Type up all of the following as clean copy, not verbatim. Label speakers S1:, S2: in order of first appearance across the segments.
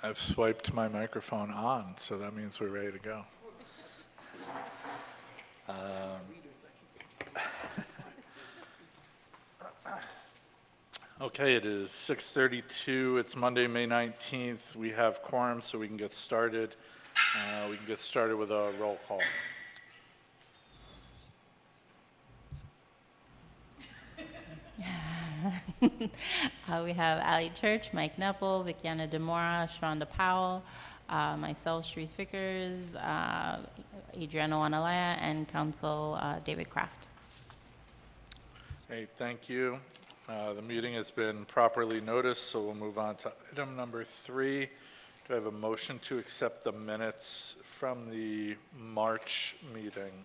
S1: I've swiped my microphone on, so that means we're ready to go. Okay, it is 6:32. It's Monday, May 19th. We have quorum, so we can get started. We can get started with a roll call.
S2: We have Ali Church, Mike Nepple, Vickiana Demora, Shonda Powell, myself, Sharice Vickers, Adriana Wanalaya, and Council David Kraft.
S1: Hey, thank you. The meeting has been properly noticed, so we'll move on to item number 3. Do I have a motion to accept the minutes from the March meeting?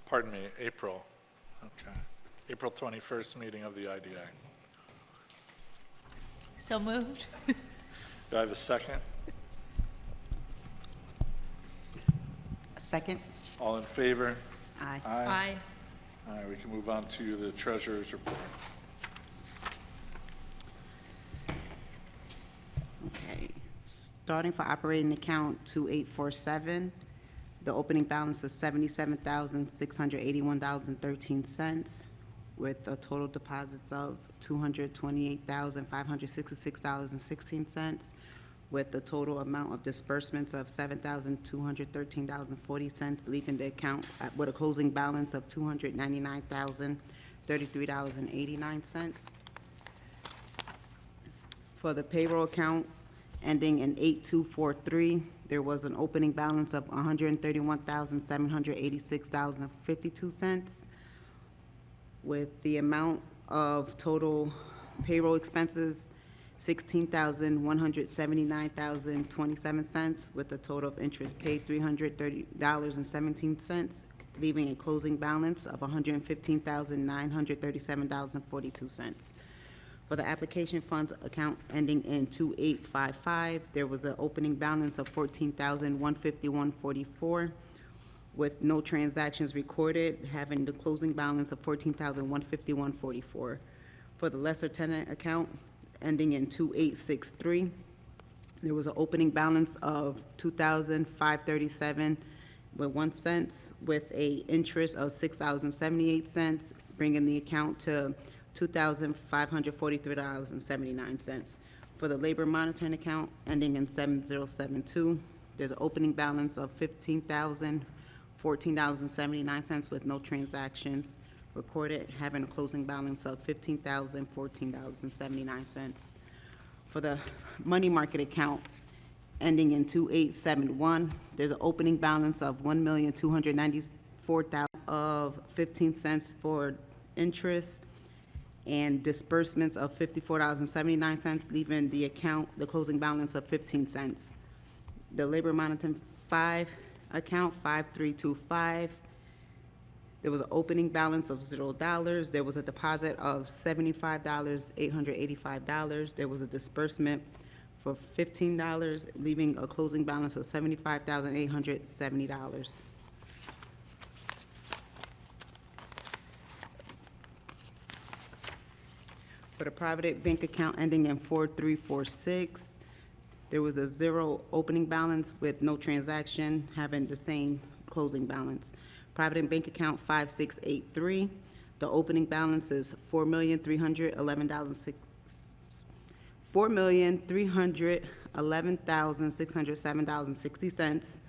S1: Pardon me, April. Okay. April 21st meeting of the IDA.
S2: So moved.
S1: Do I have a second?
S3: Second.
S1: All in favor?
S3: Aye.
S2: Aye.
S1: All right, we can move on to the treasurer's report.
S3: Okay. Starting for operating account 2847, the opening balance is $77,681.13 with a total deposits of $228,566.16 with the total amount of disbursements of $7,213.40, leaving the account with a closing balance of $299,033.89. For the payroll account ending in 8243, there was an opening balance of $131,786.52 with the amount of total payroll expenses $16,179.27 with a total of interest paid $330.17, leaving a closing balance of $115,937.42. For the application funds account ending in 2855, there was an opening balance of $14,151.44 with no transactions recorded, having the closing balance of $14,151.44. For the lesser tenant account ending in 2863, there was an opening balance of $2,537 with 1 cent, with a interest of $6.78, bringing the account to $2,543.79. For the labor monitoring account ending in 7072, there's an opening balance of $15,014.79 with no transactions recorded, having a closing balance of $15,014.79. For the money market account ending in 2871, there's an opening balance of $1,294,000 of 15 cents for interest and disbursements of $54.79, leaving the account, the closing balance of 15 cents. The labor monitoring 5 account 5325, there was an opening balance of $0. There was a deposit of $75,885. There was a disbursement for $15, leaving a closing balance of $75,870. For the private bank account ending in 4346, there was a 0 opening balance with no transaction, having the same closing balance. Private bank account 5683, the opening balance is $4,311,607.60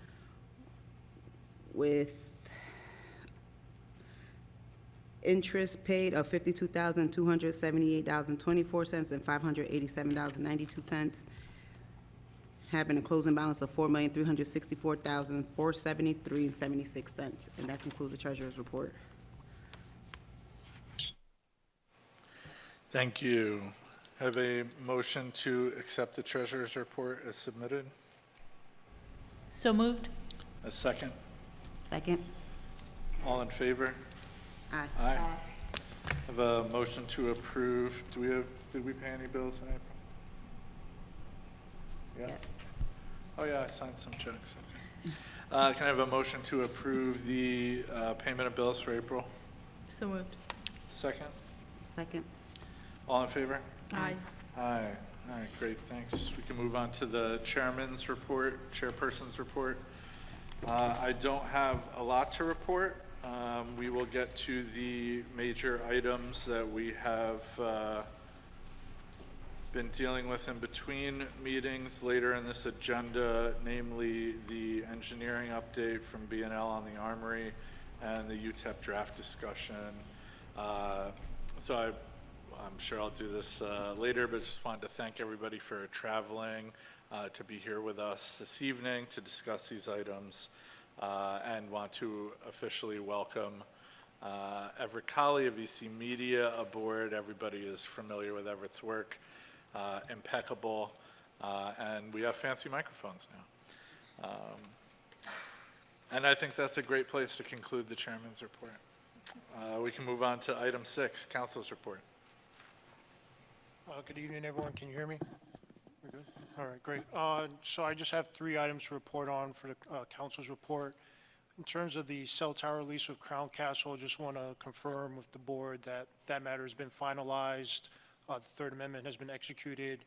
S3: with interest paid of $52,278.24 and $587.92, having a closing balance of $4,364,473.76. And that concludes the treasurer's report.
S1: Thank you. Have a motion to accept the treasurer's report as submitted?
S2: So moved.
S1: A second?
S3: Second.
S1: All in favor?
S3: Aye.
S1: Aye. Have a motion to approve. Did we pay any bills in April? Yeah?
S3: Yes.
S1: Oh, yeah, I signed some checks. Okay. Can I have a motion to approve the payment of bills for April?
S2: So moved.
S1: Second?
S3: Second.
S1: All in favor?
S2: Aye.
S1: Aye. All right, great, thanks. We can move on to the chairman's report, chairperson's report. I don't have a lot to report. We will get to the major items that we have been dealing with in between meetings later in this agenda, namely the engineering update from B&L on the Armory and the UTEP draft discussion. I'm sure I'll do this later, but just wanted to thank everybody for traveling to be here with us this evening to discuss these items, and want to officially welcome Everett Colley of EC Media aboard. Everybody is familiar with Everett's work, impeccable, and we have fancy microphones now. And I think that's a great place to conclude the chairman's report. We can move on to item 6, council's report.
S4: Good evening, everyone. Can you hear me? We're good? All right, great. So I just have 3 items to report on for the council's report. In terms of the cell tower lease with Crown Castle, I just want to confirm with the board that that matter has been finalized. The Third Amendment has been executed.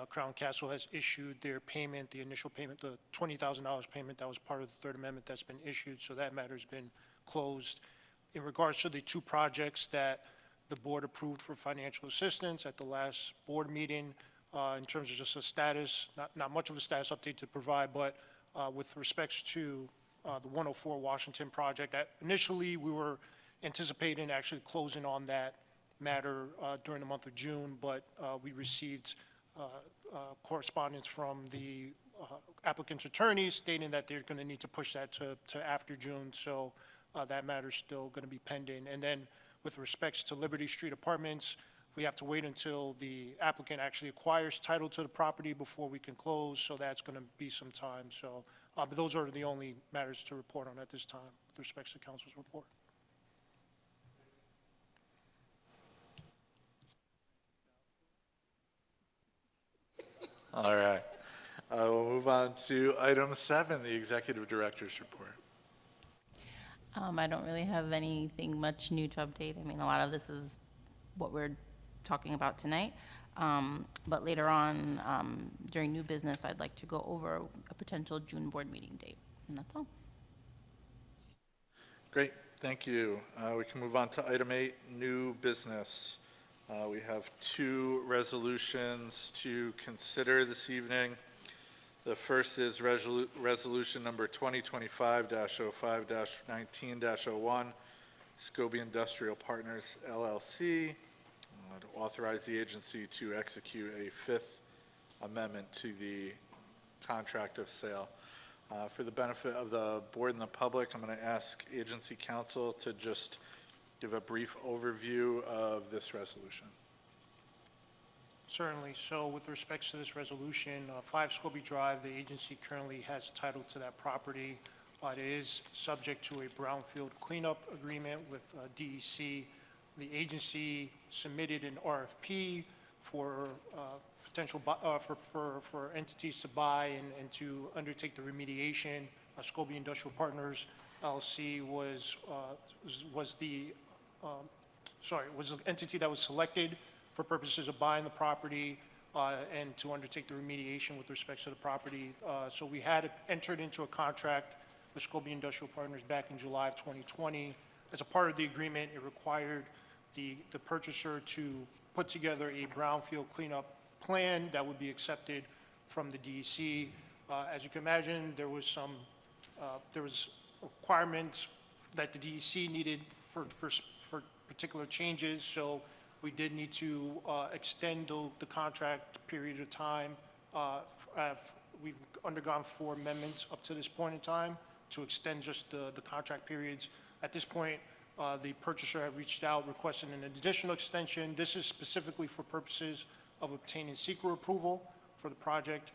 S4: Crown Castle has issued their payment, the initial payment, the $20,000 payment that was part of the Third Amendment that's been issued, so that matter has been closed. In regards to the 2 projects that the board approved for financial assistance at the last board meeting, in terms of just a status, not much of a status update to provide, but with respects to the 104 Washington project, initially we were anticipating actually closing on that matter during the month of June, but we received correspondence from the applicant's attorneys stating that they're going to need to push that to after June, so that matter's still going to be pending. And then with respects to Liberty Street Apartments, we have to wait until the applicant actually acquires title to the property before we can close, so that's going to be some time. So, but those are the only matters to report on at this time with respects to council's report.
S1: All right. We'll move on to item 7, the executive director's report.
S2: I don't really have anything much new to update. I mean, a lot of this is what we're talking about tonight. But later on, during new business, I'd like to go over a potential June board meeting date, and that's all.
S1: Great, thank you. We can move on to item 8, new business. We have 2 resolutions to consider this evening. The first is resolution number 2025-05-19-01, Scobie Industrial Partners, LLC, to authorize the agency to execute a 5th amendment to the contract of sale. For the benefit of the board and the public, I'm going to ask agency counsel to just give a brief overview of this resolution.
S4: Certainly. So with respects to this resolution, 5 Scobie Drive, the agency currently has title to that property. It is subject to a brownfield cleanup agreement with DEC. The agency submitted an RFP for potential for entities to buy and to undertake the remediation. Scobie Industrial Partners LLC was the entity that was selected for purposes of buying the property and to undertake the remediation with respect to the property. So we had entered into a contract with Scobie Industrial Partners back in July of 2020. As a part of the agreement, it required the purchaser to put together a brownfield cleanup plan that would be accepted from the DEC. As you can imagine, there was requirements that the DEC needed for particular changes, so we did need to extend the contract period of time. We've undergone 4 amendments up to this point in time to extend just the contract periods. At this point, the purchaser had reached out requesting an additional extension. This is specifically for purposes of obtaining SEQR approval for the project.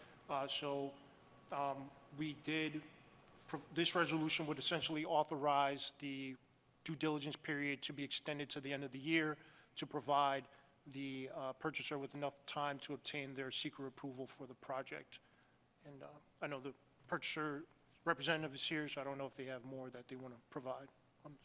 S4: This resolution would essentially authorize the due diligence period to be extended to the end of the year to provide the purchaser with enough time to obtain their SEQR approval for the project. And I know the purchaser representative is here, so I don't know if they have more that they want to provide on this.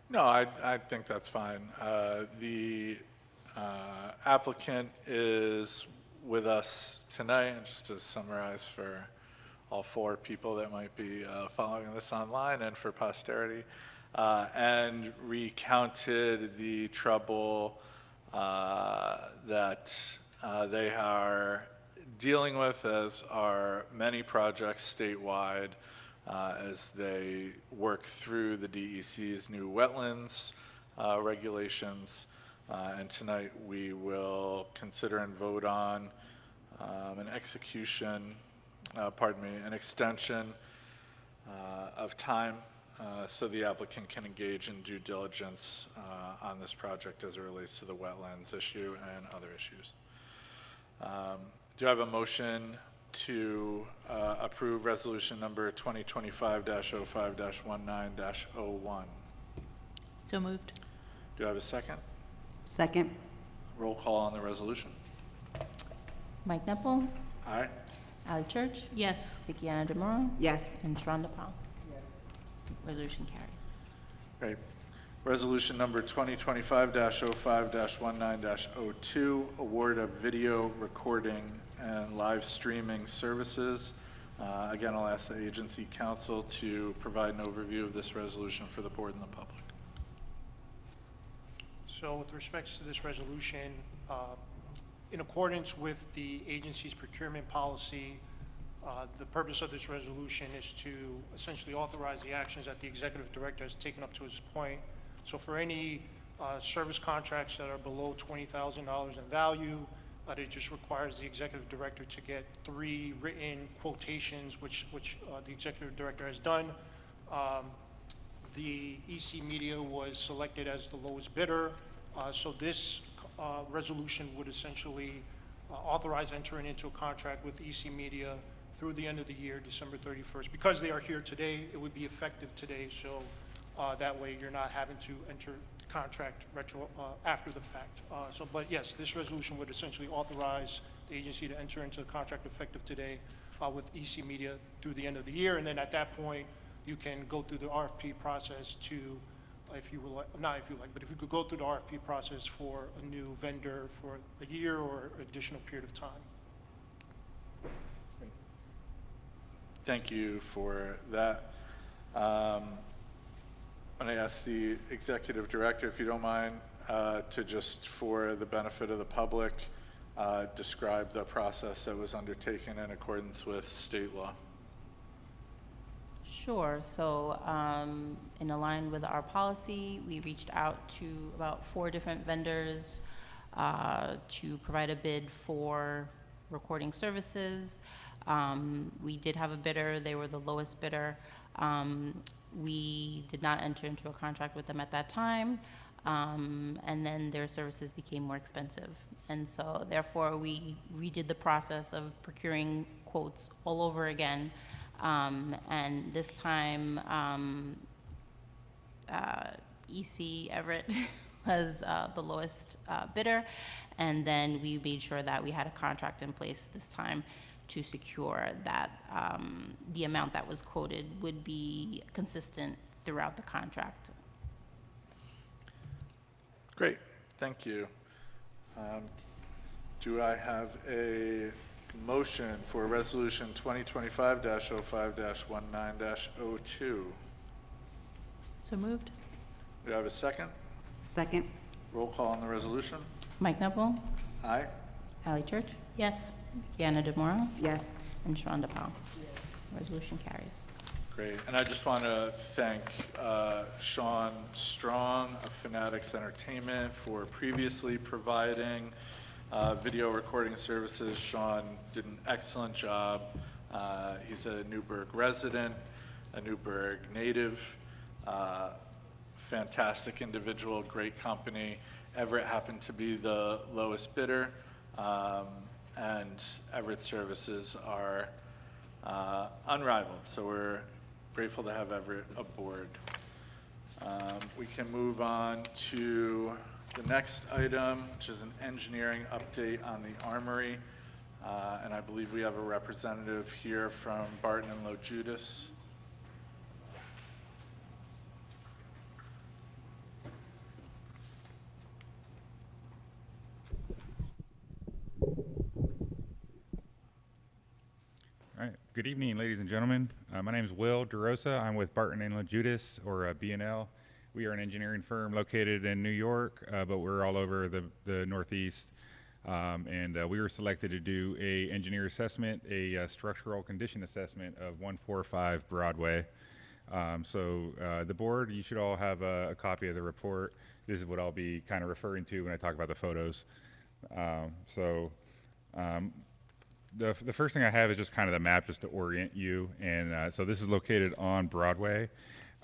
S1: No, I think that's fine. The applicant is with us tonight, and just to summarize for all four people that might be following this online and for posterity, and recounted the trouble that they are dealing with, as are many projects statewide, as they work through the DEC's new wetlands regulations. And tonight, we will consider and vote on an extension of time so the applicant can engage in due diligence on this project as it relates to the wetlands issue and other issues. Do I have a motion to approve resolution number 2025-05-19-01?
S5: So moved.
S1: Do I have a second?
S3: Second.
S1: Roll call on the resolution.
S2: Mike Nepple,
S1: Aye.
S2: Ali Church,
S5: Yes.
S2: Vickiana Demora,
S3: Yes.
S2: and Sharonda Powell. Resolution carries.
S1: Great. Resolution number 2025-05-19-02, award of video recording and live streaming services. Again, I'll ask the agency counsel to provide an overview of this resolution for the board and the public.
S4: So with respects to this resolution, in accordance with the agency's procurement policy, the purpose of this resolution is to essentially authorize the actions that the executive director has taken up to this point. So for any service contracts that are below $20,000 in value, it just requires the executive director to get 3 written quotations, which the executive director has done. The EC Media was selected as the lowest bidder. So this resolution would essentially authorize entering into a contract with EC Media through the end of the year, December 31st. Because they are here today, it would be effective today, so that way you're not having to enter the contract after the fact. But yes, this resolution would essentially authorize the agency to enter into a contract effective today with EC Media through the end of the year, and then at that point, you can go through the RFP process to, if you could go through the RFP process for a new vendor for a year or additional period of time.
S1: Thank you for that. I'm going to ask the executive director, if you don't mind, to just, for the benefit of the public, describe the process that was undertaken in accordance with state law.
S2: Sure. So in line with our policy, we reached out to about 4 different vendors to provide a bid for recording services. We did have a bidder. They were the lowest bidder. We did not enter into a contract with them at that time, and then their services became more expensive. And so therefore, we redid the process of procuring quotes all over again. And this time, EC Everett was the lowest bidder, and then we made sure that we had a contract in place this time to secure that the amount that was quoted would be consistent throughout the contract.
S1: Great, thank you. Do I have a motion for resolution 2025-05-19-02?
S5: So moved.
S1: Do I have a second?
S3: Second.
S1: Roll call on the resolution.
S2: Mike Nepple,
S1: Aye.
S2: Ali Church,
S5: Yes.
S2: Kiana Demora,
S3: Yes.
S2: and Sharonda Powell. Resolution carries.
S1: Great, and I just want to thank Sean Strong of Fanatics Entertainment for previously providing video recording services. Sean did an excellent job. He's a Newburgh resident, a Newburgh native, fantastic individual, great company. Everett happened to be the lowest bidder, and Everett services are unrivaled, so we're grateful to have Everett aboard. We can move on to the next item, which is an engineering update on the Armory, and I believe we have a representative here from Barton and Low Judas.
S6: Good evening, ladies and gentlemen. My name is Will DeRosa. I'm with Barton and LaJudas, or B&L. We are an engineering firm located in New York, but we're all over the Northeast. We were selected to do a engineer assessment, a structural condition assessment of 145 Broadway. The board, you should all have a copy of the report. This is what I'll be kind of referring to when I talk about the photos. The first thing I have is just kind of the map just to orient you. So this is located on Broadway.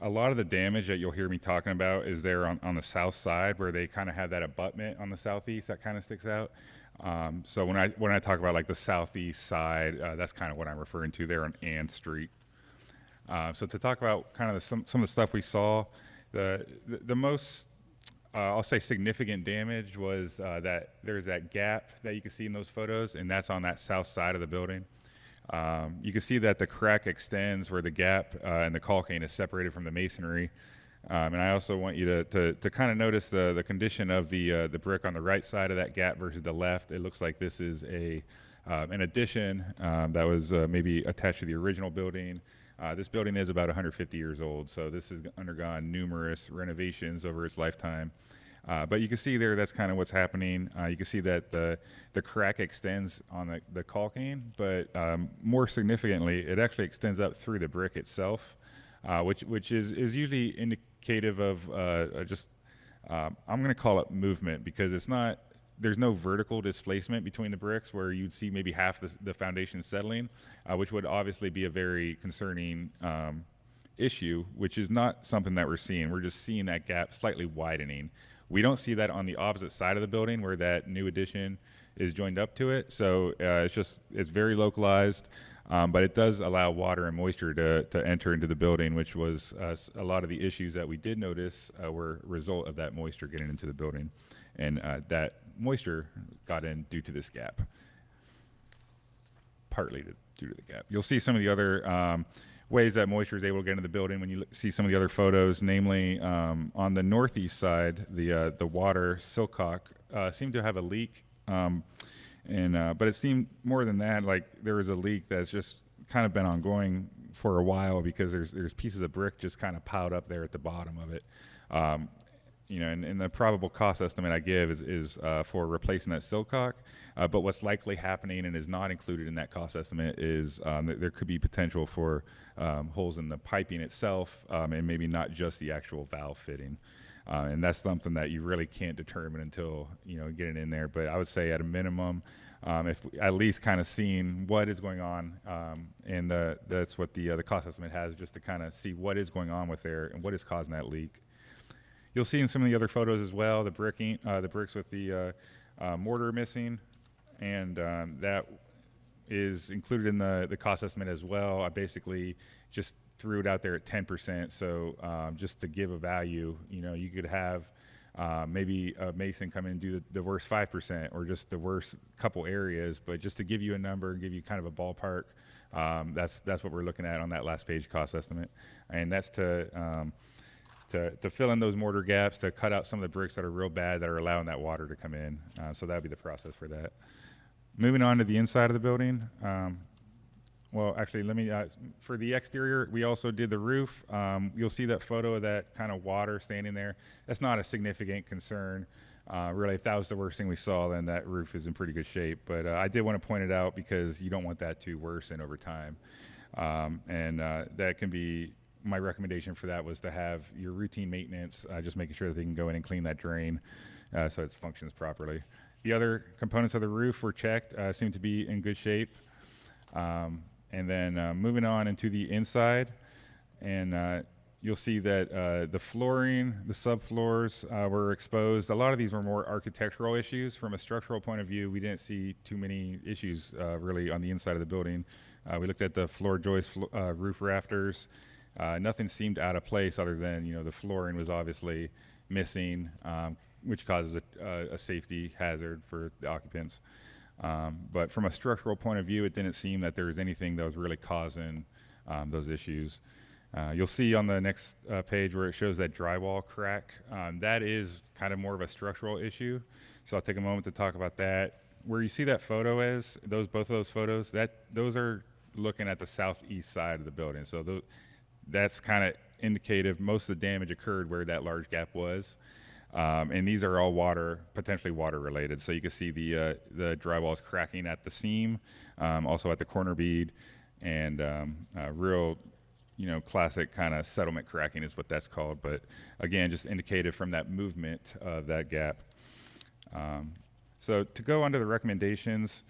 S6: A lot of the damage that you'll hear me talking about is there on the south side where they kind of have that abutment on the southeast that kind of sticks out. So when I talk about like the southeast side, that's kind of what I'm referring to there on Ann Street. So to talk about kind of some of the stuff we saw, the most I'll say significant damage was that there's that gap that you can see in those photos, and that's on that south side of the building. You can see that the crack extends where the gap and the caulking is separated from the masonry. And I also want you to kind of notice the condition of the brick on the right side of that gap versus the left. It looks like this is an addition that was maybe attached to the original building. This building is about 150 years old, so this has undergone numerous renovations over its lifetime. But you can see there that's kind of what's happening. You can see that the crack extends on the caulking, but more significantly, it actually extends up through the brick itself, which is usually indicative of I'm going to call it movement, because there's no vertical displacement between the bricks where you'd see maybe half the foundation settling, which would obviously be a very concerning issue, which is not something that we're seeing. We're just seeing that gap slightly widening. We don't see that on the opposite side of the building where that new addition is joined up to it. So it's very localized, but it does allow water and moisture to enter into the building, which was a lot of the issues that we did notice were a result of that moisture getting into the building. And that moisture got in due to this gap, partly due to the gap. You'll see some of the other ways that moisture is able to get into the building when you see some of the other photos, namely on the northeast side, the water siltcock seemed to have a leak, but it seemed more than that like there was a leak that's just kind of been ongoing for a while, because there's pieces of brick just kind of piled up there at the bottom of it. And the probable cost estimate I give is for replacing that siltcock. But what's likely happening and is not included in that cost estimate is that there could be potential for holes in the piping itself, and maybe not just the actual valve fitting. And that's something that you really can't determine until getting in there. But I would say at a minimum, if at least kind of seeing what is going on, and that's what the cost estimate has, just to kind of see what is going on with there and what is causing that leak. You'll see in some of the other photos as well, the bricks with the mortar missing, and that is included in the cost estimate as well. I basically just threw it out there at 10%. So just to give a value, you could have maybe a mason come in and do the worst 5%, or just the worst couple areas. But just to give you a number and give you kind of a ballpark, that's what we're looking at on that last page cost estimate, and that's to fill in those mortar gaps, to cut out some of the bricks that are real bad that are allowing that water to come in. So that would be the process for that. Moving on to the inside of the building. Well, actually, let me, for the exterior, we also did the roof. You'll see that photo of that kind of water standing there. That's not a significant concern. Really, if that was the worst thing we saw, then that roof is in pretty good shape. But I did want to point it out because you don't want that to worsen over time. That can be, my recommendation for that was to have your routine maintenance, just making sure that they can go in and clean that drain so it functions properly. The other components of the roof were checked, seem to be in good shape. And then moving on into the inside, and you'll see that the flooring, the subfloors were exposed. A lot of these were more architectural issues. From a structural point of view, we didn't see too many issues really on the inside of the building. We looked at the floor joist, roof rafters. Nothing seemed out of place other than, the flooring was obviously missing, which causes a safety hazard for the occupants. But from a structural point of view, it didn't seem that there was anything that was really causing those issues. You'll see on the next page where it shows that drywall crack. That is kind of more of a structural issue. So I'll take a moment to talk about that. Where you see that photo is, both of those photos, those are looking at the southeast side of the building. So that's kind of indicative. Most of the damage occurred where that large gap was. And these are all potentially water related. So you can see the drywall is cracking at the seam, also at the corner bead, and real, classic kind of settlement cracking is what that's called. But again, just indicated from that movement of that gap. So to go under the recommendations,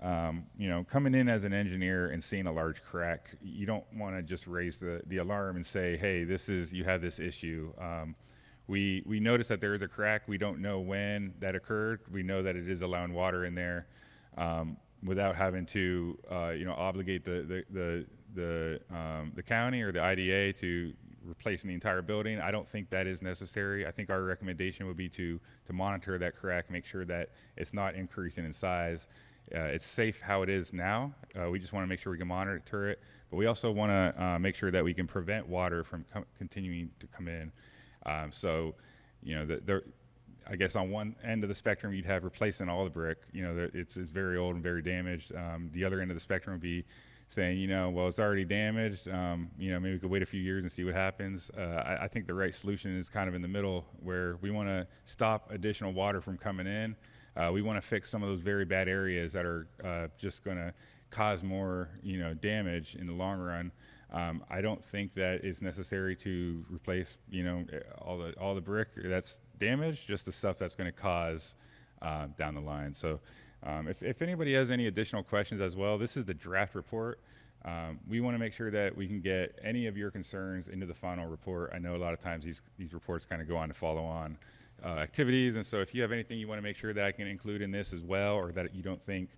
S6: coming in as an engineer and seeing a large crack, you don't want to just raise the alarm and say, hey, you have this issue. We notice that there is a crack. We don't know when that occurred. We know that it is allowing water in there without having to, obligate the county or the IDA to replacing the entire building. I don't think that is necessary. I think our recommendation would be to monitor that crack, make sure that it's not increasing in size. It's safe how it is now. We just want to make sure we can monitor it, but we also want to make sure that we can prevent water from continuing to come in. I guess on one end of the spectrum, you'd have replacing all the brick. It's very old and very damaged. The other end of the spectrum would be saying, well, it's already damaged. Maybe we could wait a few years and see what happens. I think the right solution is kind of in the middle, where we want to stop additional water from coming in. We want to fix some of those very bad areas that are just going to cause more, damage in the long run. I don't think that it's necessary to replace, all the brick that's damaged, just the stuff that's going to cause down the line. So if anybody has any additional questions as well, this is the draft report. We want to make sure that we can get any of your concerns into the final report. I know a lot of times these reports kind of go on to follow on activities, and so if you have anything you want to make sure that I can include in this as well, or that you don't think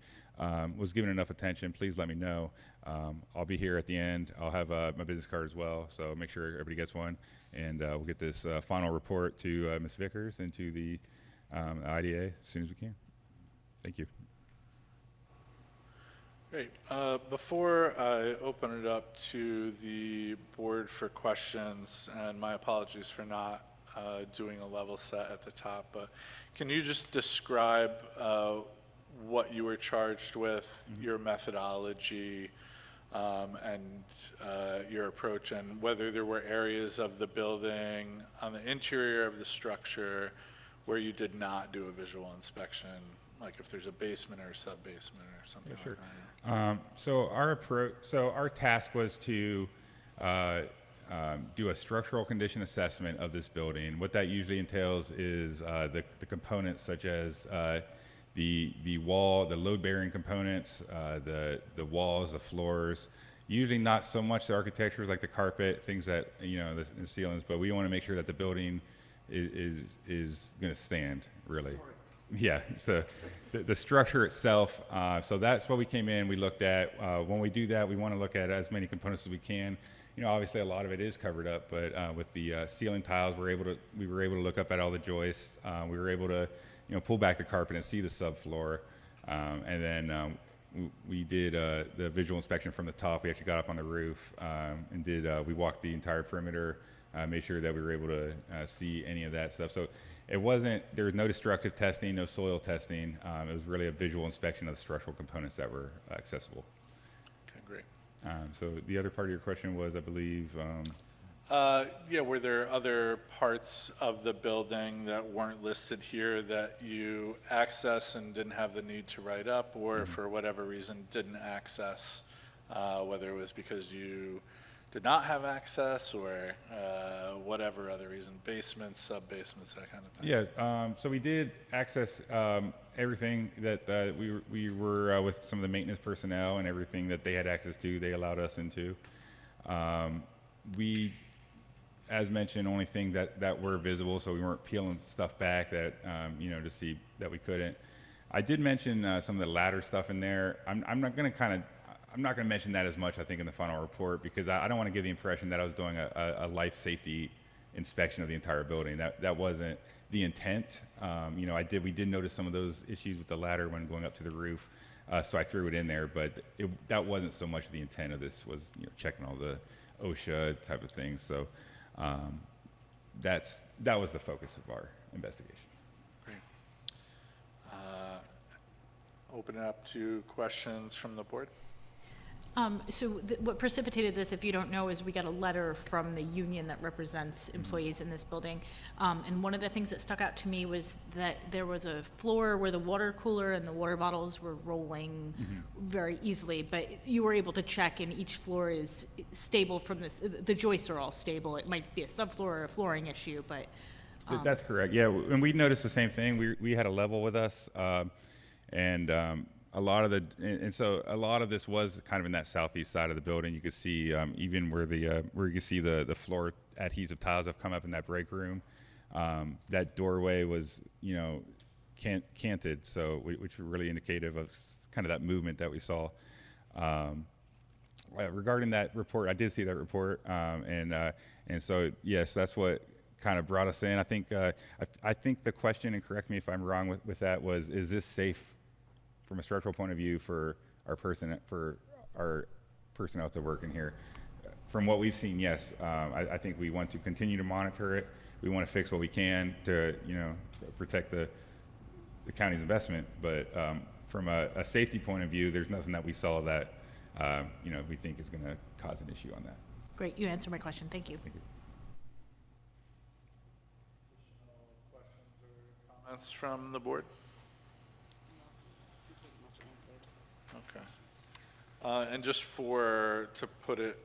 S6: was given enough attention, please let me know. I'll be here at the end. I'll have my business card as well, so make sure everybody gets one, and we'll get this final report to Ms. Vickers and to the IDA as soon as we can. Thank you.
S1: Great. Before I open it up to the board for questions, and my apologies for not doing a level set at the top, but can you just describe what you were charged with, your methodology, and your approach, and whether there were areas of the building on the interior of the structure where you did not do a visual inspection, like if there's a basement or a sub-basement or something like that?
S6: So our task was to do a structural condition assessment of this building. What that usually entails is the components such as the wall, the load-bearing components, the walls, the floors. Usually not so much the architecture like the carpet, things that, the ceilings, but we want to make sure that the building is going to stand, really. Yeah, so the structure itself, so that's what we came in, we looked at. When we do that, we want to look at as many components as we can. Obviously a lot of it is covered up, but with the ceiling tiles, we were able to look up at all the joists. We were able to, pull back the carpet and see the subfloor. And then we did the visual inspection from the top. We actually got up on the roof and we walked the entire perimeter, made sure that we were able to see any of that stuff. So there was no destructive testing, no soil testing. It was really a visual inspection of the structural components that were accessible.
S1: Okay, great.
S6: So the other part of your question was, I believe,
S1: were there other parts of the building that weren't listed here that you accessed and didn't have the need to write up, or for whatever reason didn't access, whether it was because you did not have access or whatever other reason, basements, sub-basements, that kind of thing?
S6: Yeah, so we did access everything that we were with some of the maintenance personnel, and everything that they had access to, they allowed us into. We, as mentioned, only thing that were visible, so we weren't peeling stuff back that, to see that we couldn't. I did mention some of the ladder stuff in there. I'm not going to mention that as much, I think, in the final report, because I don't want to give the impression that I was doing a life safety inspection of the entire building. That wasn't the intent. We did notice some of those issues with the ladder when going up to the roof, so I threw it in there, but that wasn't so much the intent of this, was checking all the OSHA type of things. So that was the focus of our investigation.
S1: Great. Open it up to questions from the board.
S5: What precipitated this, if you don't know, is we got a letter from the union that represents employees in this building. And one of the things that stuck out to me was that there was a floor where the water cooler and the water bottles were rolling very easily, but you were able to check, and each floor is stable from this, the joists are all stable. It might be a subfloor or a flooring issue, but
S6: That's correct. Yeah, and we noticed the same thing. We had a level with us, and a lot of so a lot of this was kind of in that southeast side of the building. You could see even where you could see the floor adhesive tiles have come up in that break room. That doorway was canted, so which was really indicative of kind of that movement that we saw. Regarding that report, I did see that report, and so yes, that's what kind of brought us in. I think the question, and correct me if I'm wrong with that, was, is this safe from a structural point of view for our personnel to work in here? From what we've seen, yes. I think we want to continue to monitor it. We want to fix what we can to protect the county's investment. But from a safety point of view, there's nothing that we saw that we think is going to cause an issue on that.
S5: great, you answered my question. Thank you.
S6: Thank you.
S1: Comments from the board? Okay. And just to put it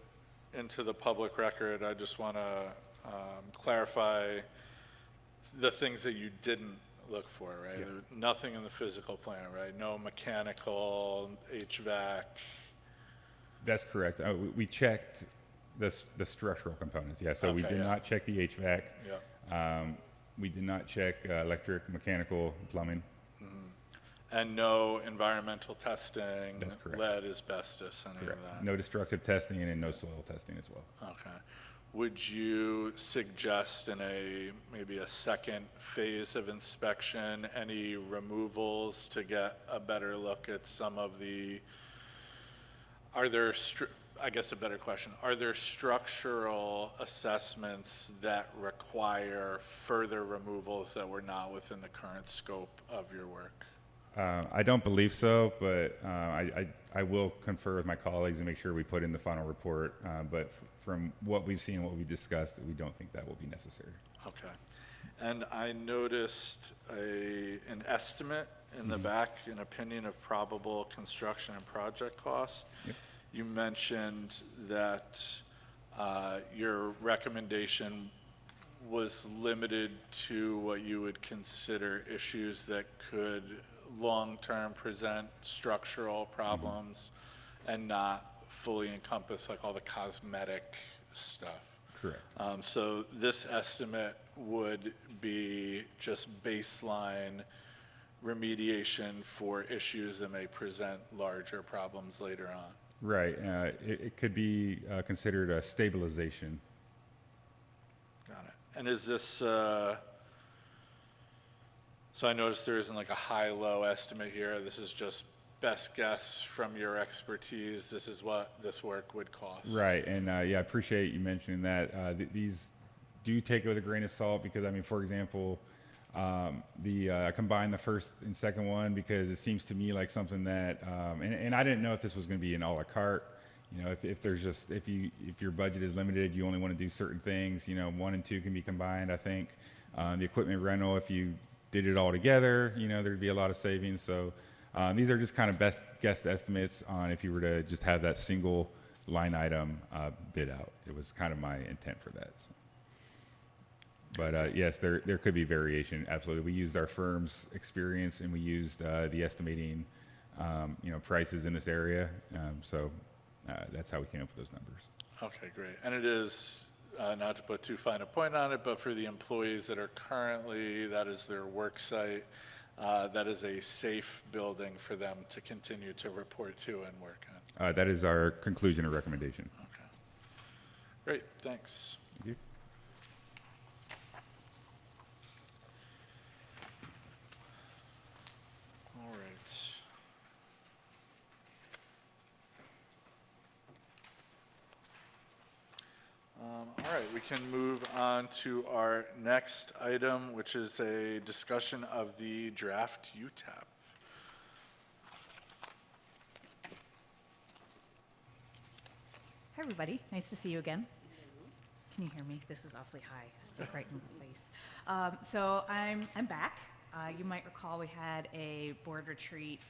S1: into the public record, I just want to clarify the things that you didn't look for, right?
S6: Yeah.
S1: Nothing in the physical plan, right? No mechanical, HVAC.
S6: That's correct. We checked the structural components. Yeah, so we
S1: Okay,
S6: did
S1: yeah.
S6: not check the HVAC.
S1: Yeah.
S6: We did not check electric, mechanical, plumbing.
S1: And no environmental testing.
S6: That's correct.
S1: Lead, asbestos, any
S6: Correct.
S1: of that.
S6: No destructive testing and no soil testing as well.
S1: Okay. Would you suggest in maybe a second phase of inspection, any removals to get a better look at some of I guess a better question, are there structural assessments that require further removals that were not within the current scope of your work?
S6: I don't believe so, but I will confer with my colleagues and make sure we put in the final report. But from what we've seen, what we discussed, we don't think that will be necessary.
S1: Okay. And I noticed an estimate in the back, an opinion of probable construction and project costs.
S6: Yep.
S1: You mentioned that your recommendation was limited to what you would consider issues that could long-term present structural problems and not fully encompass like all the cosmetic stuff.
S6: Correct.
S1: So this estimate would be just baseline remediation for issues that may present larger problems later on.
S6: Right. It could be considered a stabilization.
S1: Got it. And is this, so I noticed there isn't like a high-low estimate here. This is just best guess from your expertise. This is what this work would cost.
S6: Right. And I appreciate you mentioning that. These do take it with a grain of salt because, I mean, for example, combine the first and second one because it seems to me like something that, and I didn't know if this was going to be an a la carte. If your budget is limited, you only want to do certain things. 1 and 2 can be combined. I think the equipment rental, if you did it all together, there'd be a lot of savings. So these are just kind of best guess estimates on if you were to just have that single line item bid out. It was kind of my intent for that. So. But yes, there could be variation. Absolutely, we used our firm's experience and we used the estimating, prices in this area. So that's how we came up with those numbers.
S1: Okay, great. And it is, not to put too fine a point on it, but for the employees that are currently, that is their work site, that is a safe building for them to continue to report to and work on.
S6: That is our conclusion or recommendation.
S1: Okay. Great, thanks.
S6: Thank you.
S1: All right. All right, we can move on to our next item, which is a discussion of the draft UTAP.
S7: Hi, everybody. Nice to see you again. Can you hear me? This is awfully high. It's like right in my face. So I'm back. You might recall we had a board retreat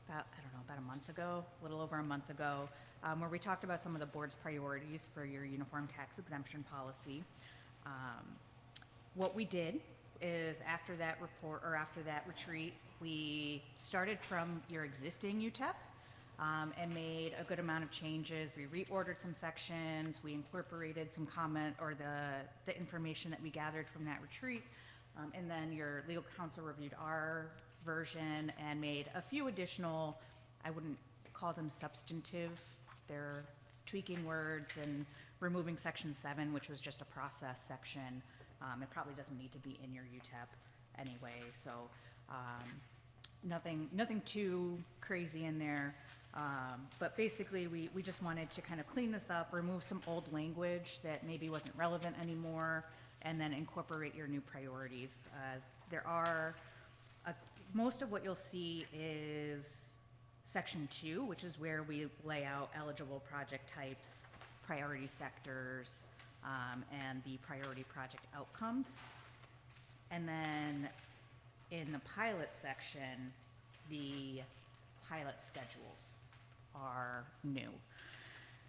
S7: about, I don't know, about a month ago, a little over a month ago, where we talked about some of the board's priorities for your uniform tax exemption policy. What we did is after that report, or after that retreat, we started from your existing UTEP and made a good amount of changes. We reordered some sections, we incorporated some comment or the information that we gathered from that retreat, and then your legal counsel reviewed our version and made a few additional, I wouldn't call them substantive, they're tweaking words and removing section 7, which was just a process section. It probably doesn't need to be in your UTEP anyway, so nothing too crazy in there. But basically, we just wanted to kind of clean this up, remove some old language that maybe wasn't relevant anymore, and then incorporate your new priorities. There are, most of what you'll see is section 2, which is where we lay out eligible project types, priority sectors, and the priority project outcomes. And then in the pilot section, the pilot schedules are new.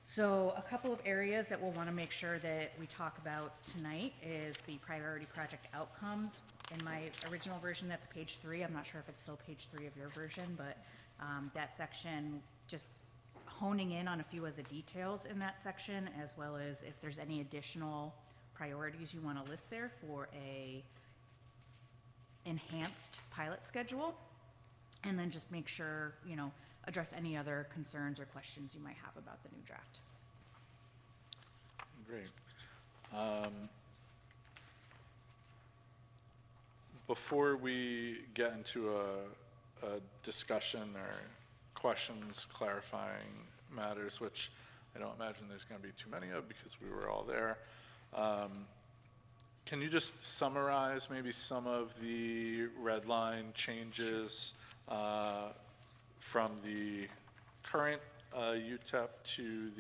S7: So a couple of areas that we'll want to make sure that we talk about tonight is the priority project outcomes. In my original version, that's page 3. I'm not sure if it's still page 3 of your version, but that section, just honing in on a few of the details in that section, as well as if there's any additional priorities you want to list there for a enhanced pilot schedule. And then just make sure, address any other concerns or questions you might have about the new draft.
S1: Great. Before we get into a discussion or questions clarifying matters, which I don't imagine there's going to be too many of because we were all there, can you just summarize maybe some of the red line changes from the current UTEP to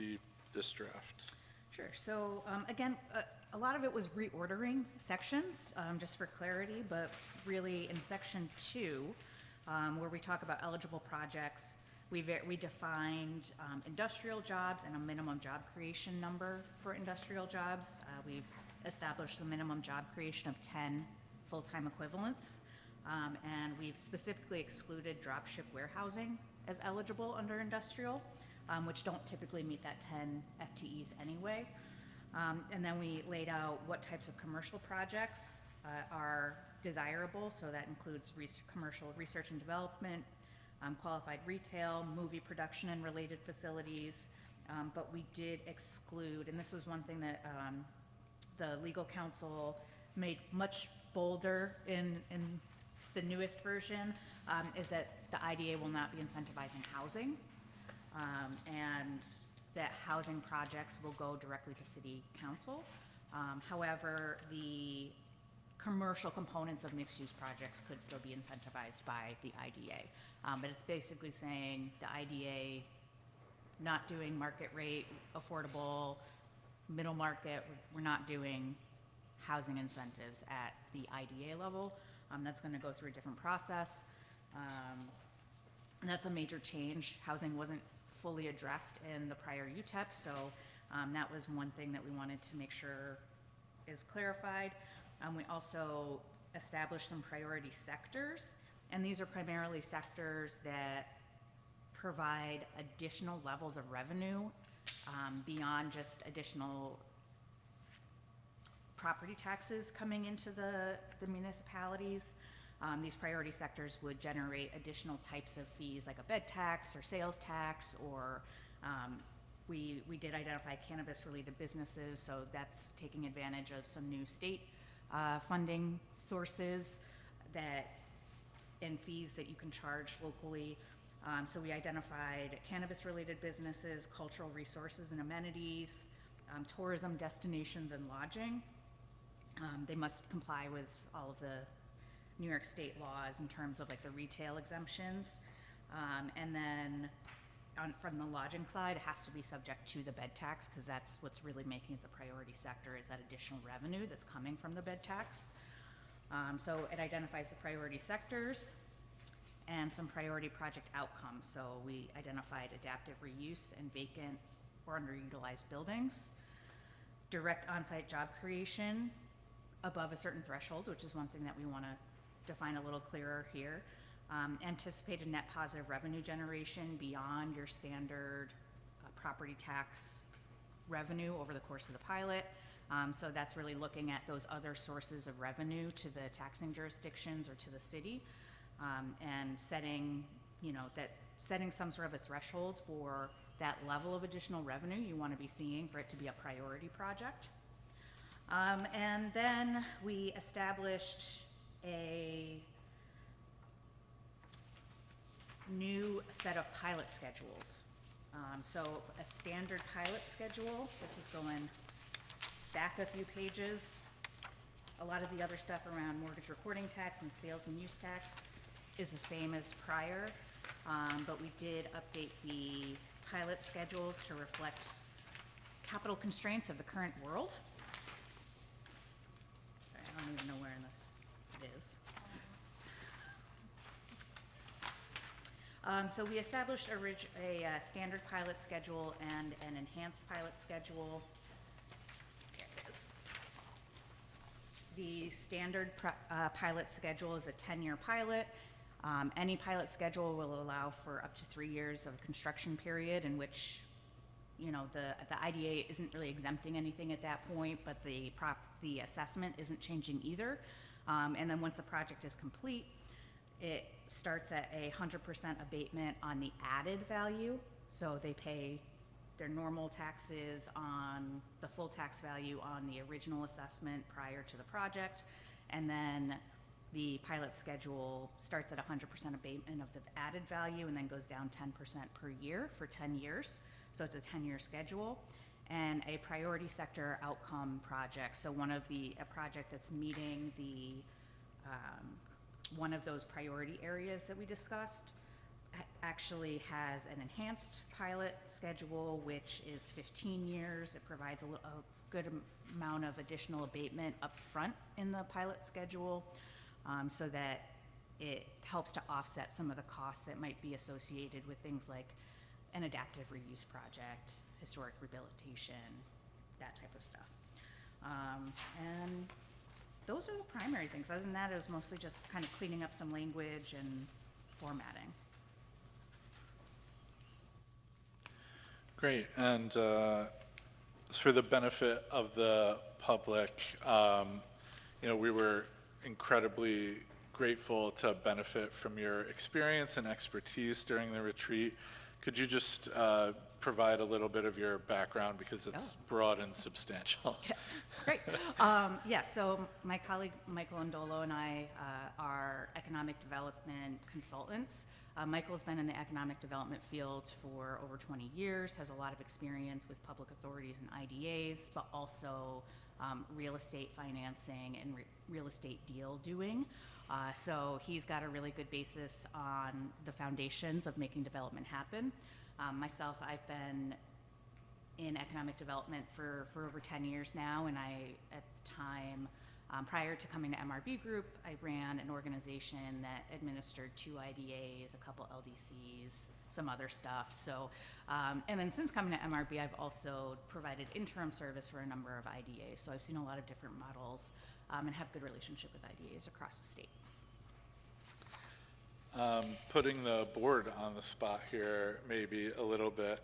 S1: this draft?
S7: Sure. So again, a lot of it was reordering sections, just for clarity, but really in section 2, where we talk about eligible projects, we defined industrial jobs and a minimum job creation number for industrial jobs. We've established the minimum job creation of 10 full-time equivalents, and we've specifically excluded dropship warehousing as eligible under industrial, which don't typically meet that 10 FTEs anyway. And then we laid out what types of commercial projects are desirable, so that includes commercial research and development, qualified retail, movie production and related facilities, but we did exclude, and this was one thing that the legal counsel made much bolder in the newest version, is that the IDA will not be incentivizing housing, and that housing projects will go directly to city council. However, the commercial components of mixed-use projects could still be incentivized by the IDA. But it's basically saying the IDA not doing market rate, affordable, middle market, we're not doing housing incentives at the IDA level. That's going to go through a different process. And that's a major change. Housing wasn't fully addressed in the prior UTEP, so that was one thing that we wanted to make sure is clarified. We also established some priority sectors, and these are primarily sectors that provide additional levels of revenue beyond just additional property taxes coming into the municipalities. These priority sectors would generate additional types of fees like a bed tax or sales tax, or we did identify cannabis-related businesses, so that's taking advantage of some new state funding sources and fees that you can charge locally. So we identified cannabis-related businesses, cultural resources and amenities, tourism destinations and lodging. They must comply with all of the New York State laws in terms of like the retail exemptions. And then from the lodging side, it has to be subject to the bed tax, because that's what's really making it the priority sector, is that additional revenue that's coming from the bed tax. So it identifies the priority sectors and some priority project outcomes. So we identified adaptive reuse and vacant or underutilized buildings, direct on-site job creation above a certain threshold, which is one thing that we want to define a little clearer here. Anticipated net positive revenue generation beyond your standard property tax revenue over the course of the pilot. So that's really looking at those other sources of revenue to the taxing jurisdictions or to the city, and setting, setting some sort of a threshold for that level of additional revenue you want to be seeing for it to be a priority project. And then we established a new set of pilot schedules. So a standard pilot schedule, this is going back a few pages. A lot of the other stuff around mortgage recording tax and sales and use tax is the same as prior, but we did update the pilot schedules to reflect capital constraints of the current world. I don't even know where in this it is. So we established a standard pilot schedule and an enhanced pilot schedule. There it is. The standard pilot schedule is a 10-year pilot. Any pilot schedule will allow for up to 3 years of a construction period in which, the IDA isn't really exempting anything at that point, but the assessment isn't changing either. And then once the project is complete, it starts at 100% abatement on the added value. So they pay their normal taxes on the full tax value on the original assessment prior to the project. And then the pilot schedule starts at 100% abatement of the added value and then goes down 10% per year for 10 years. So it's a 10-year schedule. And a priority sector outcome project. So a project that's meeting the one of those priority areas that we discussed actually has an enhanced pilot schedule, which is 15 years. It provides a good amount of additional abatement up front in the pilot schedule, so that it helps to offset some of the costs that might be associated with things like an adaptive reuse project, historic rehabilitation, that type of stuff. And those are the primary things. Other than that, it was mostly just kind of cleaning up some language and formatting.
S1: Great, and for the benefit of the public, we were incredibly grateful to benefit from your experience and expertise during the retreat. Could you just provide a little bit of your background, because it's broad and substantial?
S7: Yeah, great. So my colleague Michael Ndolo and I are economic development consultants. Michael's been in the economic development field for over 20 years, has a lot of experience with public authorities and IDAs, but also real estate financing and real estate deal doing. So he's got a really good basis on the foundations of making development happen. Myself, I've been in economic development for over 10 years now, and at the time, prior to coming to MRB Group, I ran an organization that administered 2 IDAs, a couple LDCs, some other stuff. So, and then since coming to MRB, I've also provided interim service for a number of IDAs. So I've seen a lot of different models and have good relationship with IDAs across the state.
S1: Putting the board on the spot here maybe a little bit.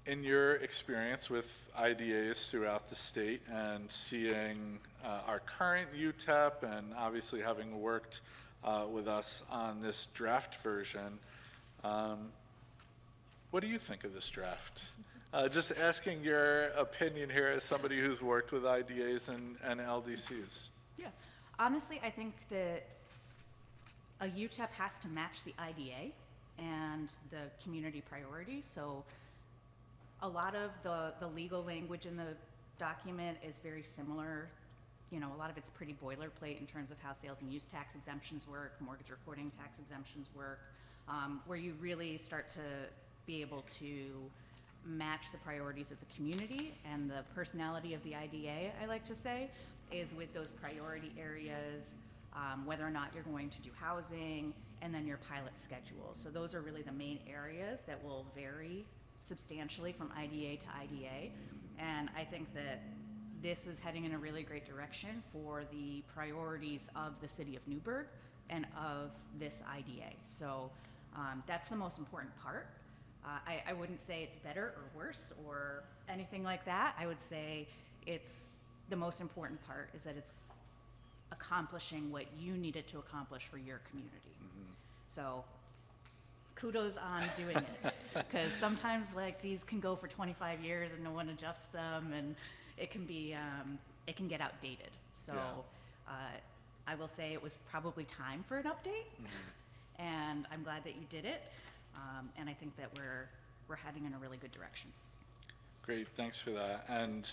S1: In your experience with IDAs throughout the state and seeing our current UTEP and obviously having worked with us on this draft version, what do you think of this draft? Just asking your opinion here as somebody who's worked with IDAs and LDCs.
S7: Yeah, honestly, I think that a UTEP has to match the IDA and the community priorities. So a lot of the legal language in the document is very similar. A lot of it's pretty boilerplate in terms of how sales and use tax exemptions work, mortgage recording tax exemptions work, where you really start to be able to match the priorities of the community, and the personality of the IDA, I like to say, is with those priority areas, whether or not you're going to do housing, and then your pilot schedule. So those are really the main areas that will vary substantially from IDA to IDA. And I think that this is heading in a really great direction for the priorities of the city of Newburgh and of this IDA. So that's the most important part. I wouldn't say it's better or worse or anything like that. I would say it's the most important part is that it's accomplishing what you needed to accomplish for your community. So kudos on doing it, because sometimes like these can go for 25 years and no one adjusts them, and it can be it can get outdated. So I will say it was probably time for an update, and I'm glad that you did it, and I think that we're heading in a really good direction.
S1: Great, thanks for that. And,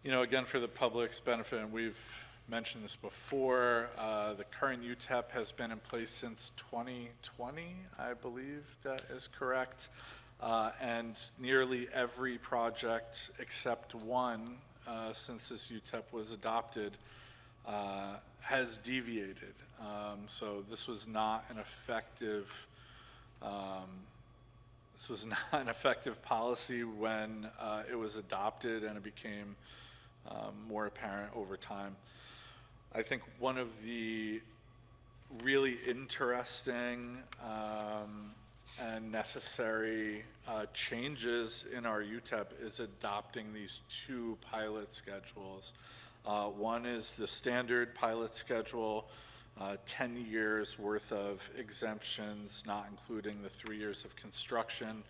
S1: you know, again, for the public's benefit, and we've mentioned this before, the current UTEP has been in place since 2020, I believe that is correct. And nearly every project except one, since this UTEP was adopted, has deviated. So this was not an effective policy when it was adopted, and it became more apparent over time. I think one of the really interesting and necessary changes in our UTEP is adopting these two pilot schedules. One is the standard pilot schedule, 10 years worth of exemptions, not including the 3 years of construction.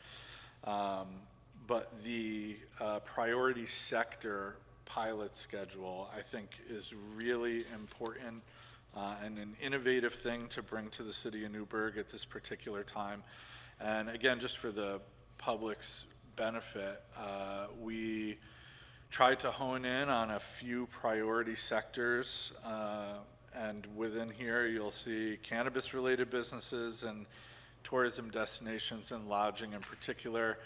S1: But the priority sector pilot schedule, I think, is really important and an innovative thing to bring to the city of Newburgh at this particular time. And again, just for the public's benefit, we tried to hone in on a few priority sectors, and within here you'll see cannabis-related businesses and tourism destinations and lodging in particular.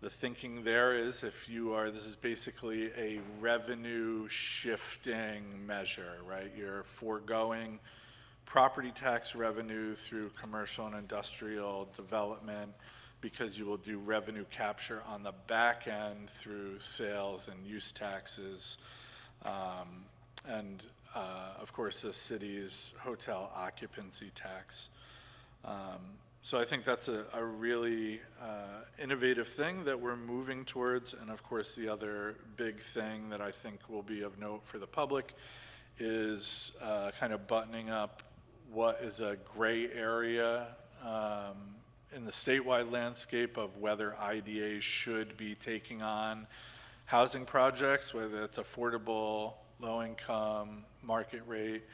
S1: The thinking there is this is basically a revenue shifting measure, right? You're foregoing property tax revenue through commercial and industrial development because you will do revenue capture on the back end through sales and use taxes, and of course the city's hotel occupancy tax. So I think that's a really innovative thing that we're moving towards. And of course, the other big thing that I think will be of note for the public is kind of buttoning up what is a gray area in the statewide landscape of whether IDA should be taking on housing projects, whether it's affordable, low income, market rate.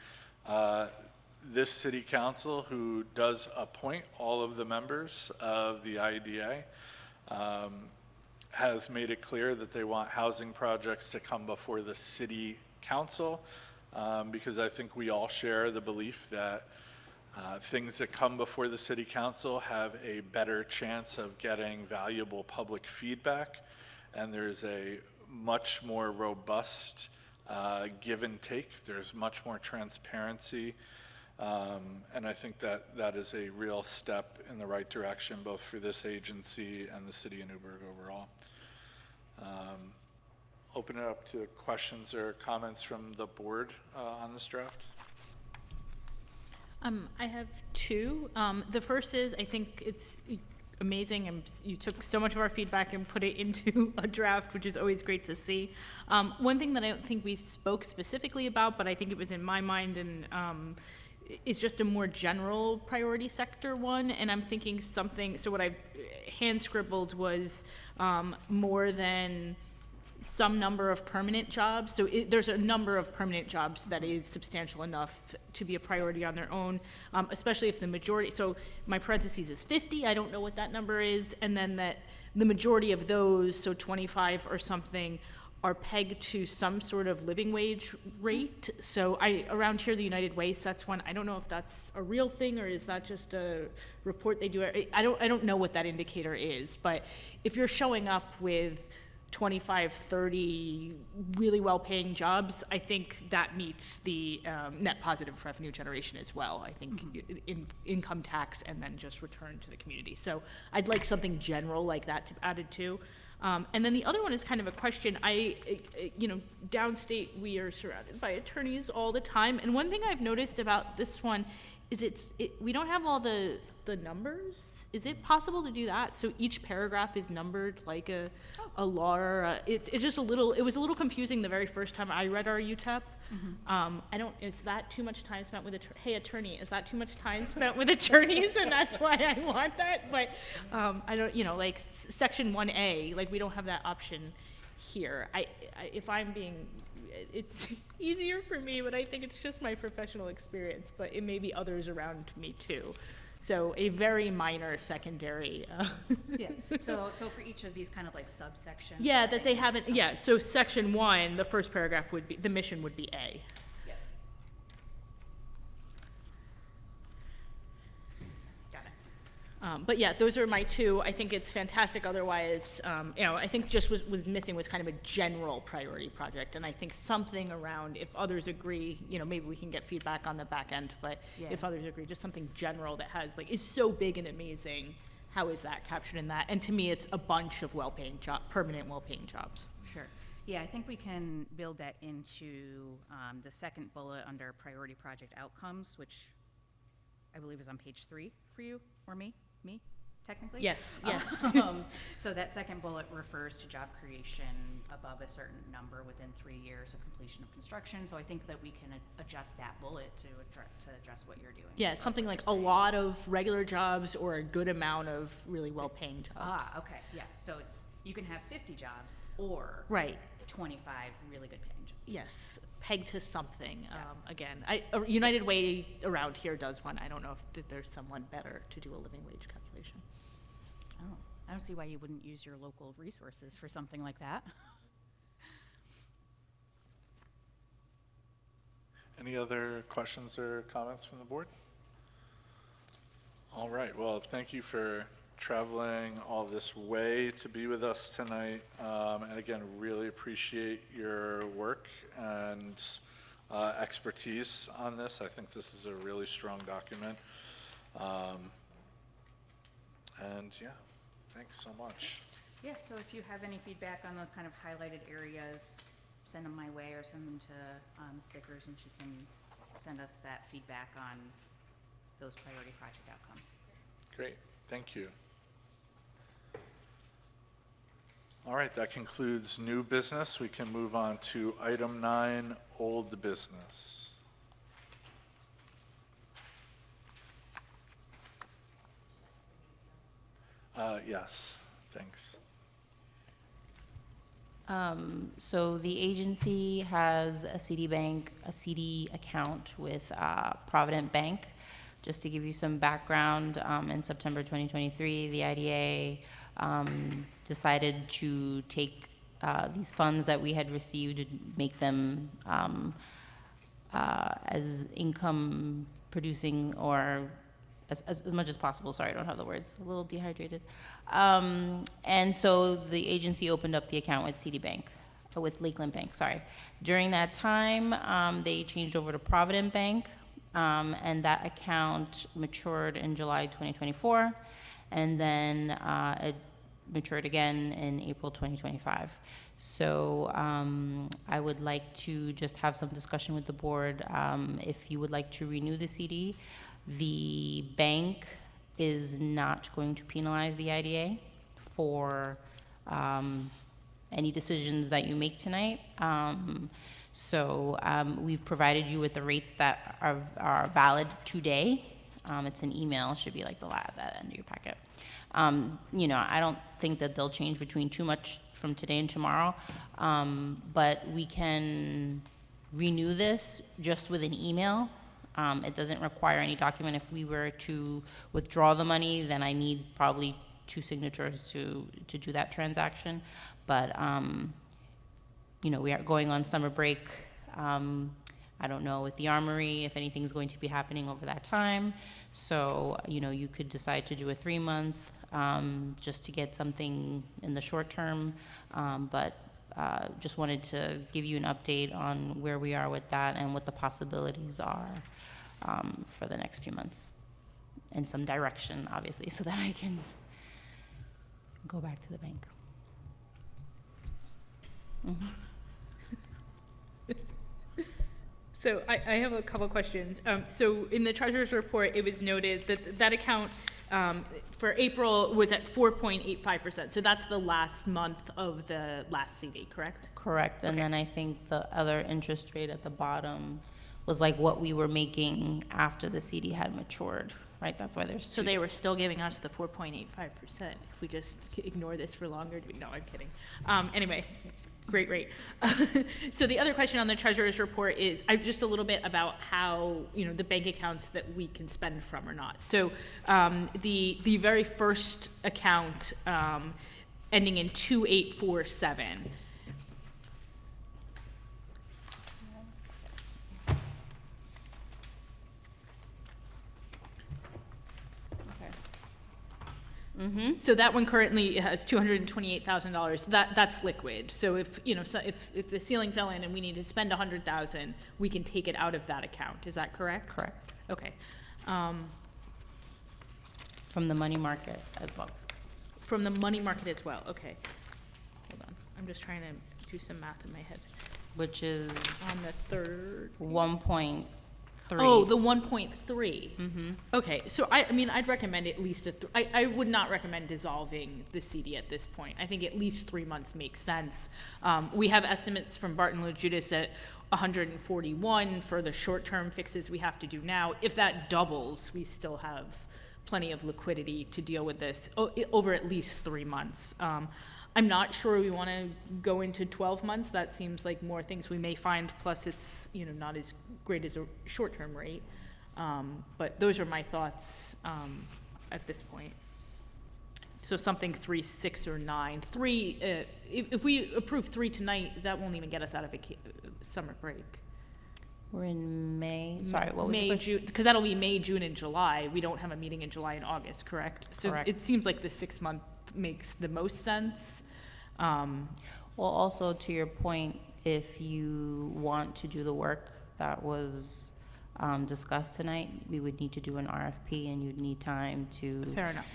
S1: This city council, who does appoint all of the members of the IDA, has made it clear that they want housing projects to come before the city council, because I think we all share the belief that things that come before the city council have a better chance of getting valuable public feedback, and there's a much more robust give and take. There's much more transparency. And I think that that is a real step in the right direction, both for this agency and the city of Newburgh overall. Open it up to questions or comments from the board on this draft.
S5: I have two. The first is, I think it's amazing, and you took so much of our feedback and put it into a draft, which is always great to see. One thing that I don't think we spoke specifically about, but I think it was in my mind, and is just a more general priority sector one. And I'm thinking something, so what I hand scribbled was more than some number of permanent jobs. So there's a number of permanent jobs that is substantial enough to be a priority on their own, especially if the majority, so my parentheses is 50, I don't know what that number is, and then that the majority of those, so 25 or something, are pegged to some sort of living wage rate. So around here, the United Way sets one. I don't know if that's a real thing or is that just a report they do. I don't know what that indicator is, but if you're showing up with 25, 30 really well-paying jobs, I think that meets the net positive revenue generation as well. I think in income tax and then just return to the community. So I'd like something general like that to added to. And then the other one is kind of a question. Downstate, we are surrounded by attorneys all the time. And one thing I've noticed about this one is we don't have all the numbers. Is it possible to do that? So each paragraph is numbered like a law or it's just it was a little confusing the very first time I read our UTEP. Is that too much time spent with hey attorney, is that too much time spent with attorneys? And that's why I want that. But I don't, like section 1A, like we don't have that option here. If I'm being, it's easier for me, but I think it's just my professional experience, but it may be others around me too. So a very minor secondary.
S7: Yeah, so for each of these kind of like subsections.
S5: Yeah, that they haven't, yeah, so section 1, the first paragraph would be, the mission would be A.
S7: Yeah. Got it.
S5: But yeah, those are my two. I think it's fantastic. Otherwise, I think just was missing was kind of a general priority project. And I think something around, if others agree, maybe we can get feedback on the back end, but
S7: Yeah.
S5: if others agree, just something general that has is so big and amazing. How is that captured in that? And to me, it's a bunch of permanent well-paying jobs.
S7: Sure. Yeah, I think we can build that into the second bullet under priority project outcomes, which I believe is on page 3 for you or me, technically.
S5: Yes.
S7: So that second bullet refers to job creation above a certain number within 3 years of completion of construction. So I think that we can adjust that bullet to address what you're doing.
S5: Yeah, something like a lot of regular jobs or a good amount of really well-paying jobs.
S7: Okay, yeah. So you can have 50 jobs or
S5: Right.
S7: 25 really good paying jobs.
S5: Yes, pegged to something. Again, United Way around here does one. I don't know if there's someone better to do a living wage calculation.
S7: Oh, I don't see why you wouldn't use your local resources for something like that.
S1: Any other questions or comments from the board? All right, well, thank you for traveling all this way to be with us tonight. And again, really appreciate your work and expertise on this. I think this is a really strong document. And yeah, thanks so much.
S7: Yeah, so if you have any feedback on those kind of highlighted areas, send them my way or send them to Ms. Vickers and she can send us that feedback on those priority project outcomes.
S1: Great, thank you. All right, that concludes new business. We can move on to item 9, old business. Yes, thanks.
S2: So the agency has a CD account with Provident Bank. Just to give you some background, in September 2023, the IDA decided to take these funds that we had received and make them as income producing or as much as possible. Sorry, I don't have the words. A little dehydrated. And so the agency opened up the account with with Lakeland Bank, sorry. During that time, they changed over to Provident Bank, and that account matured in July 2024, and then it matured again in April 2025. So I would like to just have some discussion with the board if you would like to renew the CD. The bank is not going to penalize the IDA for any decisions that you make tonight. We've provided you with the rates that are valid today. It's an email, should be like that end of your packet. I don't think that they'll change between too much from today and tomorrow, but we can renew this just with an email. It doesn't require any document. If we were to withdraw the money, then I need probably 2 signatures to do that transaction. But we are going on summer break. I don't know with the Armory if anything's going to be happening over that time. So, you could decide to do a 3-month, just to get something in the short term. But just wanted to give you an update on where we are with that and what the possibilities are for the next few months. And some direction, obviously, so that I can go back to the bank.
S5: So I have a couple questions. So in the treasurer's report, it was noted that that account for April was at 4.85%. So that's the last month of the last CD, correct?
S2: Correct, and then I think the other interest rate at the bottom was like what we were making after the CD had matured, right? That's why there's
S5: So
S2: two.
S5: they were still giving us the 4.85%. If we just ignore this for longer, no, I'm kidding. Anyway, great rate. So the other question on the treasurer's report is just a little bit about how, the bank accounts that we can spend from or not. So the very first account ending in 2847. So that one currently has $228,000. That's liquid. So if if the ceiling fell in and we need to spend $100,000, we can take it out of that account. Is that correct?
S2: Correct.
S5: Okay.
S2: From the money market as well.
S5: From the money market as well. Okay. Hold on. I'm just trying to do some math in my head.
S2: Which is
S5: On the third.
S2: 1.3.
S5: Oh, the 1.3. Okay, so I'd recommend at least I would not recommend dissolving the CD at this point. I think at least 3 months makes sense. We have estimates from Barton Lojudas at 141 for the short-term fixes we have to do now. If that doubles, we still have plenty of liquidity to deal with this over at least 3 months. I'm not sure we want to go into 12 months. That seems like more things we may find, plus it's, not as great as a short-term rate. But those are my thoughts at this point. So something 3, 6, or 9. 3, if we approve 3 tonight, that won't even get us out of summer break.
S2: We're in May. Sorry, what was
S5: May,
S2: the question?
S5: June, because that'll be May, June, and July. We don't have a meeting in July and August, correct? So
S2: Correct.
S5: it seems like the 6 month makes the most sense.
S2: Well, also to your point, if you want to do the work that was discussed tonight, we would need to do an RFP and you'd need time to
S5: Fair enough.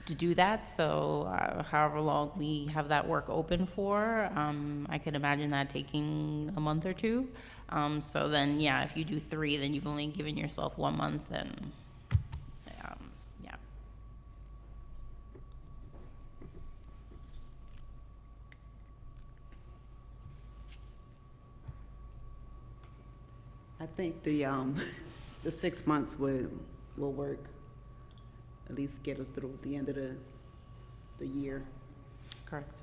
S2: do that. So however long we have that work open for, I can imagine that taking a month or two. So then, yeah, if you do 3, then you've only given yourself 1 month and, yeah.
S3: I think the 6 months will work, at least get us through the end of the year.
S2: Correct.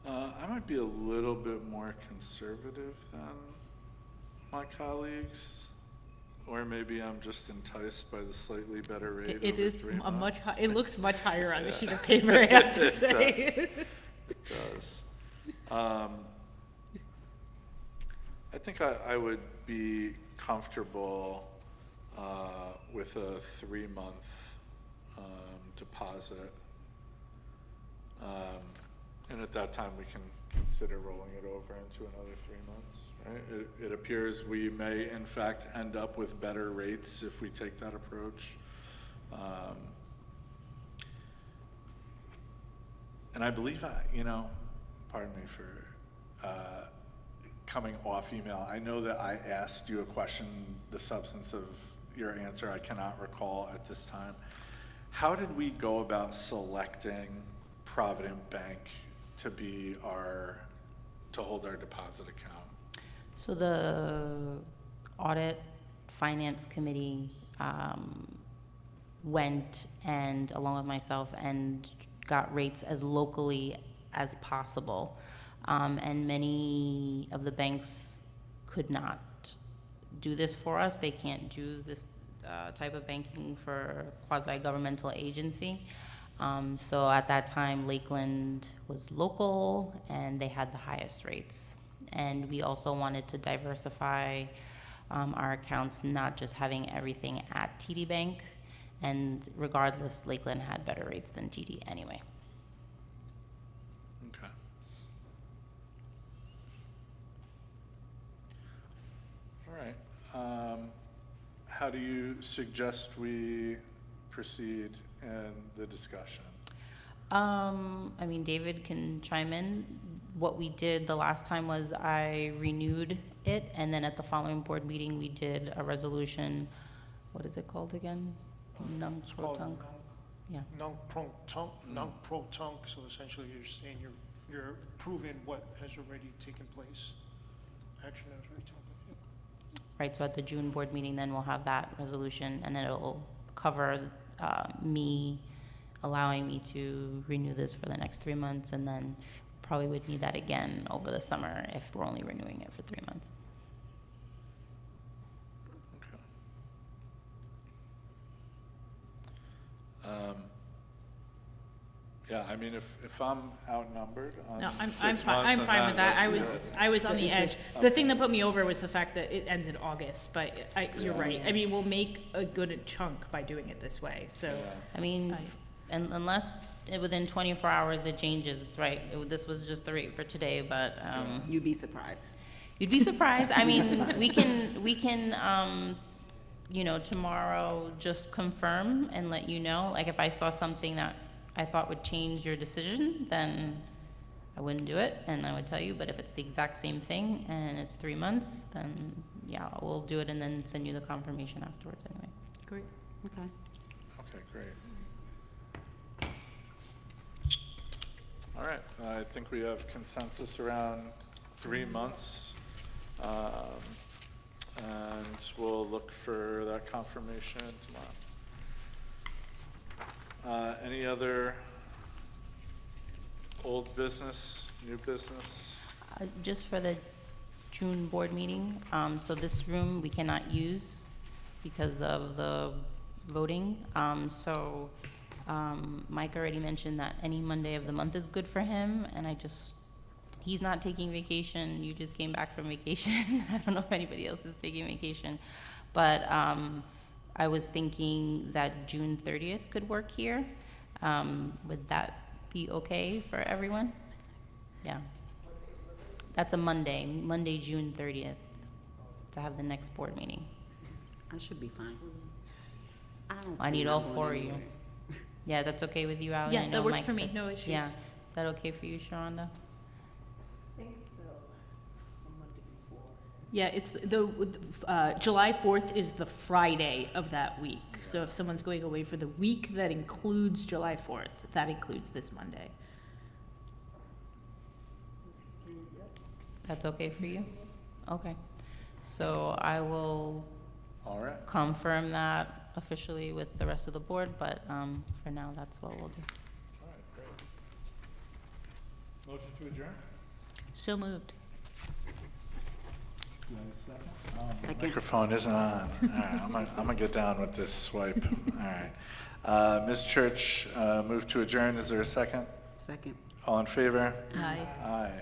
S1: I might be a little bit more conservative than my colleagues, or maybe I'm just enticed by the slightly better rate
S5: It
S1: over
S5: is
S1: 3
S5: a much,
S1: months.
S5: it looks much higher on the sheet of paper, I have to
S1: It
S5: say.
S1: It does. I think I would be comfortable with a 3-month deposit. And at that time, we can consider rolling it over into another 3 months, right? It appears we may, in fact, end up with better rates if we take that approach. And I believe, pardon me for coming off email. I know that I asked you a question, the substance of your answer I cannot recall at this time. How did we go about selecting Provident Bank to hold our deposit account?
S2: So the audit finance committee went and, along with myself, and got rates as locally as possible. And many of the banks could not do this for us. They can't do this type of banking for quasi-governmental agency. So at that time, Lakeland was local and they had the highest rates. And we also wanted to diversify our accounts, not just having everything at TD Bank. And regardless, Lakeland had better rates than TD anyway.
S1: Okay. All right. How do you suggest we proceed in the discussion?
S2: I mean, David can chime in. What we did the last time was I renewed it, and then at the following board meeting, we did a resolution. What is it called again? Nunc
S4: It's
S2: pro
S4: called
S2: tunc. Yeah.
S4: non-pro-tunc, so essentially you're saying you're proving what has already taken place, action has already taken place.
S2: Right, so at the June board meeting, then we'll have that resolution, and it'll cover me, allowing me to renew this for the next 3 months, and then probably would need that again over the summer if we're only renewing it for 3 months.
S1: Okay. Yeah, I mean, if I'm outnumbered on
S5: No, I'm
S1: 6
S5: fine,
S1: months,
S5: I'm fine with that.
S1: that's good.
S5: I was on the edge. The thing that put me over was the fact that it ends in August, but you're
S1: Yeah.
S5: right. I mean, we'll make a good chunk by doing it this way, so.
S1: Yeah.
S2: I mean, unless within 24 hours it changes, right? This was just the rate for today, but
S3: You'd be surprised.
S2: you'd be surprised. I mean, we can, tomorrow just confirm and let you know. Like if I saw something that I thought would change your decision, then I wouldn't do it, and I would tell you. But if it's the exact same thing and it's 3 months, then yeah, we'll do it and then send you the confirmation afterwards anyway.
S5: Great.
S3: Okay.
S1: Okay, great. All right, I think we have consensus around 3 months. And we'll look for that confirmation tomorrow. Any other old business, new business?
S2: Just for the June board meeting, so this room we cannot use because of the voting. Mike already mentioned that any Monday of the month is good for him, and he's not taking vacation. You just came back from vacation. I don't know if anybody else is taking vacation, but I was thinking that June 30th could work here. Would that be okay for everyone? Yeah. That's a Monday, June 30th, to have the next board meeting.
S3: I should be fine.
S2: I need all 4 of you. Yeah, that's okay with you, Ally? I
S5: Yeah,
S2: know
S5: that works
S2: Mike
S5: for me,
S2: said-
S5: no issues.
S2: Yeah. Is that okay for you, Sharonda?
S5: Yeah, it's July 4th is the Friday of that week. So if someone's going away for the week that includes July 4th, that includes this Monday.
S2: That's okay for you? Okay. So I will
S1: All right,
S2: confirm that officially with the rest of the board, but for now, that's what we'll do.
S1: all right, great. Motion to adjourn?
S5: So moved.
S1: Do I have a second? Oh,
S3: Second.
S1: Microphone isn't on. All right, I'm gonna get down with this swipe. All right. Ms. Church, move to adjourn. Is there a second?
S3: Second.
S1: All in favor?
S5: Aye.
S1: Aye.